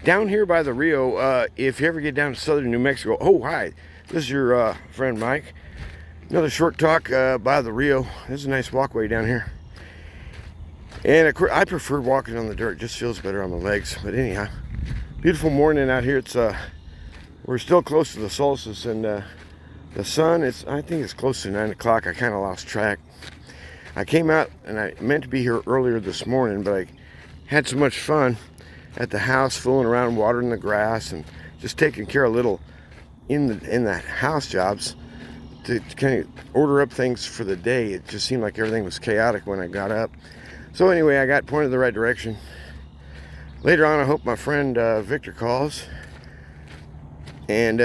down here by the Rio, if you ever get down to southern New Mexico. Oh, hi. This is your friend Mike. Another short talk by the Rio. This is a nice walkway down here. And of course, I prefer walking on the dirt. It just feels better on the legs. But anyhow, beautiful morning out here. It's we're still close to the solstice, and the sun, I think it's close to 9 o'clock. I kind of lost track. I came out and I meant to be here earlier this morning, but I had so much fun at the house, fooling around, watering the grass, and just taking care of little in the house jobs to kind of order up things for the day. It just seemed like everything was chaotic when I got up. So anyway, I got pointed the right direction. Later on, I hope my friend Victor calls. And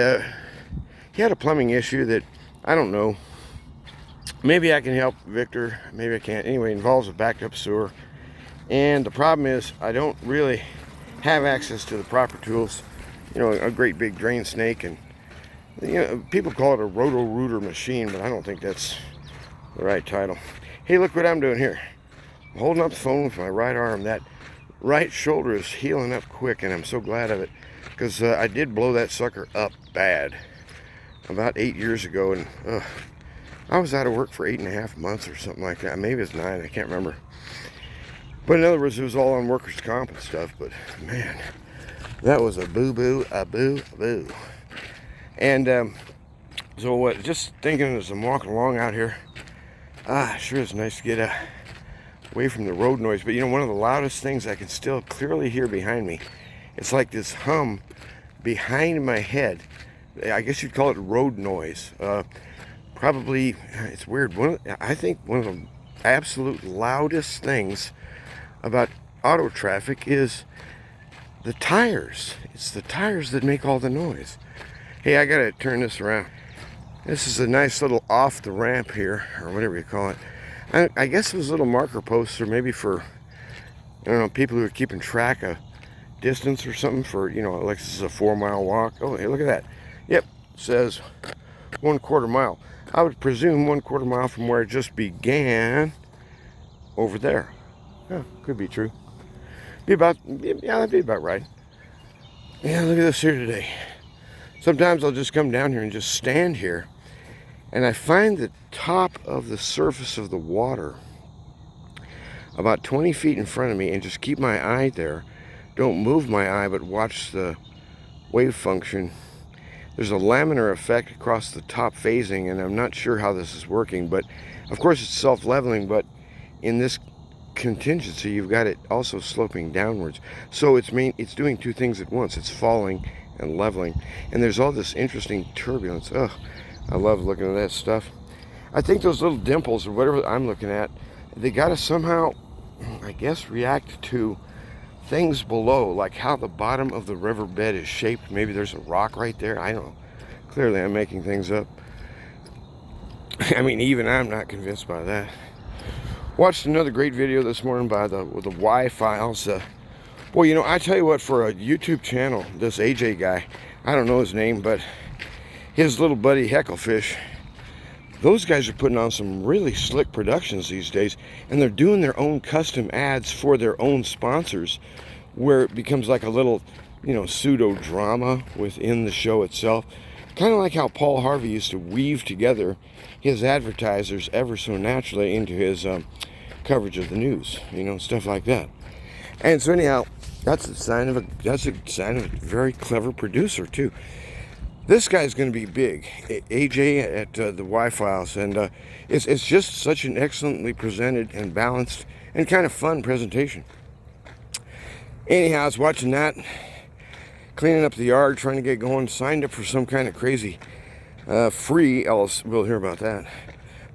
he had a plumbing issue that, I don't know, maybe I can help Victor, maybe I can't. Anyway, it involves a backed up sewer. And the problem is, I don't really have access to the proper tools. You know, a great big drain snake, and you know, people call it a roto-rooter machine, but I don't think that's the right title. Hey, look what I'm doing here. I'm holding up the phone with my right arm. That right shoulder is healing up quick, and I'm so glad of it, because I did blow that sucker up bad about 8 years ago, and I was out of work for 8.5 months or something like that. Maybe it's 9, I can't remember. But in other words, it was all on workers' comp and stuff. But man, that was a boo-boo, a boo-boo. And so what? Just thinking as I'm walking along out here, sure is nice to get away from the road noise. But you know, one of the loudest things I can still clearly hear behind me, it's like this hum behind my head. I guess you'd call it road noise. Probably, it's weird. I think one of the absolute loudest things about auto traffic is the tires. It's the tires that make all the noise. Hey, I gotta turn this around. This is a nice little off the ramp here, or whatever you call it. I guess those little marker posts are maybe for, I don't know, people who are keeping track of distance or something, for, you know, like this is a 4-mile walk. Oh, hey, look at that. Yep, it says 1/4 mile. I would presume 1/4 mile from where it just began over there. Yeah, could be true. Yeah, that'd be about right. Yeah, look at this here today. Sometimes I'll just come down here and just stand here, and I find the top of the surface of the water about 20 feet in front of me, and just keep my eye there. Don't move my eye, but watch the wave function. There's a laminar effect across the top phasing, and I'm not sure how this is working, but of course it's self-leveling, but in this contingency you've got it also sloping downwards. So it's doing two things at once. It's falling and leveling, and there's all this interesting turbulence. I love looking at that stuff. I think those little dimples, or whatever I'm looking at, they got to somehow, I guess, react to things below, like how the bottom of the riverbed is shaped. Maybe there's a rock right there. I don't know. Clearly I'm making things up. I mean, even I'm not convinced by that. Watched another great video this morning by the Y-Files. Boy, you know, I tell you what, for a YouTube channel, this AJ guy, I don't know his name, but his little buddy Hecklefish, those guys are putting on some really slick productions these days, and they're doing their own custom ads for their own sponsors, where it becomes like a little, you know, pseudo drama within the show itself. Kind of like how Paul Harvey used to weave together his advertisers ever so naturally into his coverage of the news, you know, stuff like that. And so anyhow, that's a sign of a very clever producer too. This guy's going to be big, AJ at the Y-Files, and it's just such an excellently presented and balanced and kind of fun presentation. Anyhow, I was watching that, cleaning up the yard, trying to get going, signed up for some kind of crazy free, else we'll hear about that,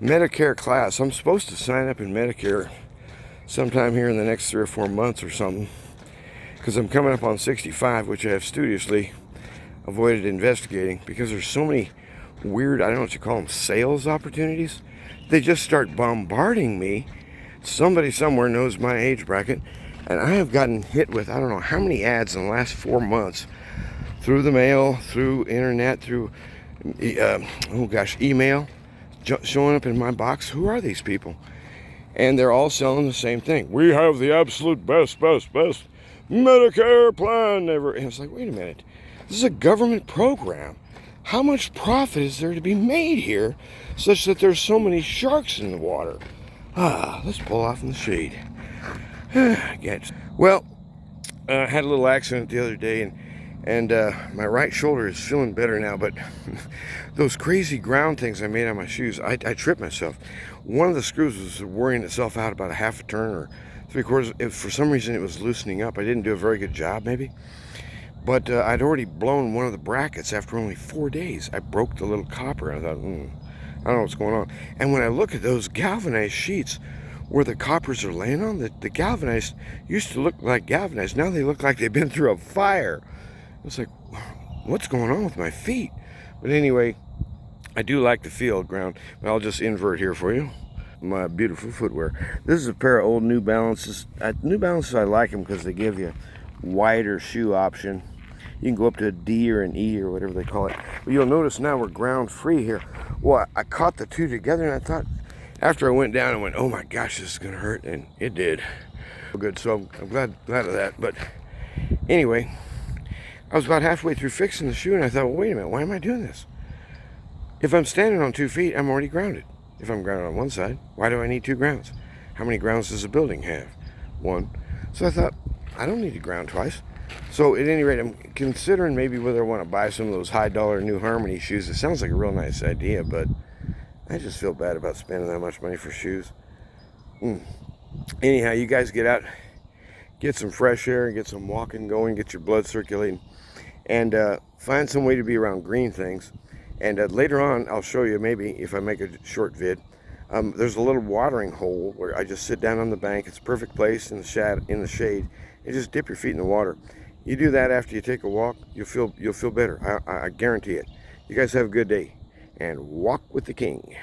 Medicare class. I'm supposed to sign up in Medicare sometime here in the next 3 or 4 months or something, because I'm coming up on 65, which I have studiously avoided investigating, because there's so many weird, I don't know what you call them, sales opportunities. They just start bombarding me. Somebody somewhere knows my age bracket, and I have gotten hit with I don't know how many ads in the last 4 months, through the mail, through internet, through email, showing up in my box. Who are these people? And they're all selling the same thing. We have the absolute best Medicare plan never. And it's like, wait a minute, this is a government program. How much profit is there to be made here, such that there's so many sharks in the water? Let's pull off in the shade. Well, I had a little accident the other day, and my right shoulder is feeling better now, but those crazy ground things I made on my shoes, I tripped myself. One of the screws was wearing itself out about a half a turn or 3/4. For some reason, it was loosening up. I didn't do a very good job, maybe. But I'd already blown one of the brackets after only 4 days. I broke the little copper, and I thought, I don't know what's going on. And when I look at those galvanized sheets where the coppers are laying on, the galvanized used to look like galvanized. Now they look like they've been through a fire. It's like, what's going on with my feet? But anyway, I do like the feel of ground. But I'll just invert here for you. My beautiful footwear. This is a pair of old New Balances. New Balances, I like them because they give you wider shoe option. You can go up to a D or an E or whatever they call it. But you'll notice now we're ground free here. Well, I caught the two together, and I thought, after I went down, I went, oh my gosh, this is gonna hurt, and it did. Good, so I'm glad of that. But anyway, I was about halfway through fixing the shoe, and I thought, well, wait a minute, why am I doing this? If I'm standing on 2 feet, I'm already grounded. If I'm grounded on one side, why do I need 2 grounds? How many grounds does a building have? 1. So I thought, I don't need to ground twice. So at any rate, I'm considering maybe whether I want to buy some of those high-dollar New Harmony shoes. It sounds like a real nice idea, but I just feel bad about spending that much money for shoes. Anyhow, you guys get out, get some fresh air, get some walking going, get your blood circulating, and find some way to be around green things. And later on, I'll show you, maybe if I make a short vid, there's a little watering hole where I just sit down on the bank. It's a perfect place in the shade. You just dip your feet in the water. You do that after you take a walk, you'll feel better. I guarantee it. You guys have a good day, and walk with the king.